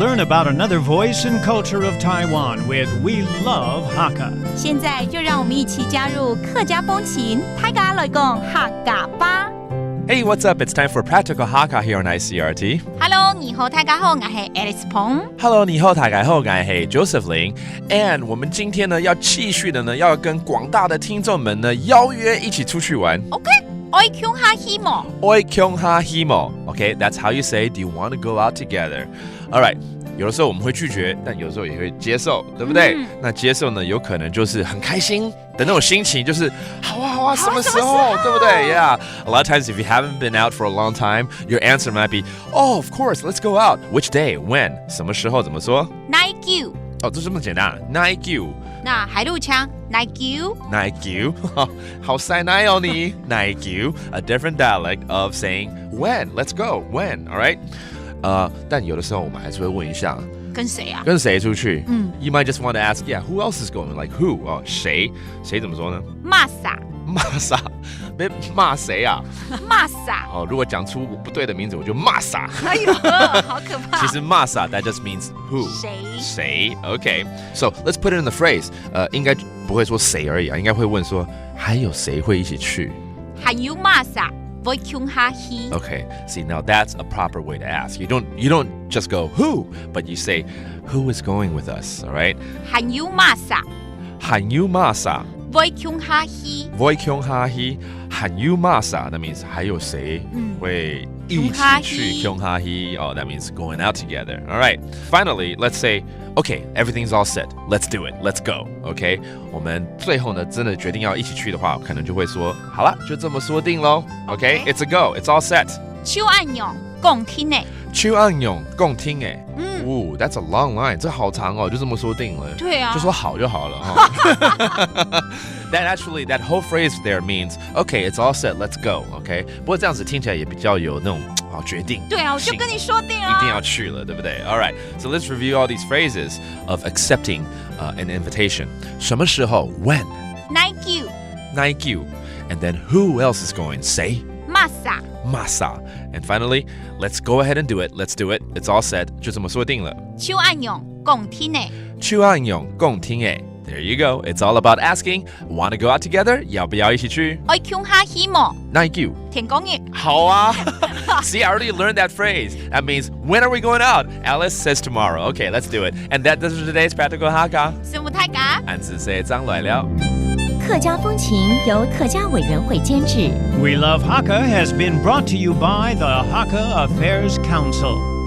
learn about another voice and culture of Taiwan with We Love Hakka. 现在就让我们一起加入客家风情，大家来讲客家吧。Hey, what's up? It's time for Practical Hakka here on Icrt. Hello， 你好，大家好，我是 Alice 彭。Hello, 你好，大家好，我是 Joseph Lin. And 我们今天呢要继续的呢，要跟广大的听众们呢邀约一起出去玩。OK， 愛強下希望。愛強下希望 Okay, that's how you say, do you want to go out together? Alright. 有的时候我们会拒绝，但有的时候也会接受，对不对？那接受呢，有可能就是很开心的那种心情，就是好啊好啊，什么时候，对不对 ？Yeah. A lot of times, if you haven't been out for a long time, your answer might be, "Oh, of course, let's go out. Which day? When? 什么时候？怎么说 ？Night 哦，就这么简单。Night 那海陆腔 Night 好塞奶哦你 Night a different dialect of saying when. Let's go. When? All right. 但有的时候我们还是会问一下，跟谁啊？跟谁出去？You might just want to ask, yeah, who else is going? Like who? 哦，谁怎么说呢？骂啥？别骂谁啊？骂啥？哦，如果讲出不对的名字，我就骂傻。哎呦，好可怕！其实骂傻 that just means who? 谁 ？Okay. So let's put it in the phrase. 应该不会说谁而已啊，应该会问说还有谁会一起去？还有骂啥？Okay, see now that's a proper way to ask. You don't just go who, but you say who is going with us, all right? 还有骂啥？喊you masa. Voi kyung ha hi. Voi kyung ha hi. 喊you masa. That means 还有谁会一起去 kyung ha hi. Oh, that means going out together. All right. Finally, let's say, okay, everything's all set. Let's do it. Let's go. Okay. 我们最后呢，真的决定要一起去的话，可能就会说，好了，就这么说定咯。Okay, it's a go. It's all set. 手按用共聽誒。手按用共聽誒。That's a long line. 這好長哦，就這麼說定了。對啊。就說好就好了哈。That whole phrase there means, okay, it's all set. Let's go. Okay. 不過這樣子聽起來也比較有那種決定。對啊，我就跟你說定啊。一定要去了，對不對？ All right. So let's review all these phrases of accepting an invitation. 什麼時候 When? Night you. And then who else is going? Say. Masa. And finally, let's go ahead and do it. Let's do it. It's all set. 就這麼說定了。手按用共聽誒。手按用共聽誒。There you go. It's all about asking, want to go out together? 要不要一起去？愛強下希望。Night you. 田講嘢。好啊。See, I already learned that phrase. That means, when are we going out? Alice says tomorrow. Okay, let's do it. And that is today's Practical Hakka. 師傅大家。俺只係張來了。客家風情由客家委員會監製。We Love Hakka has been brought to you by the Hakka Affairs Council.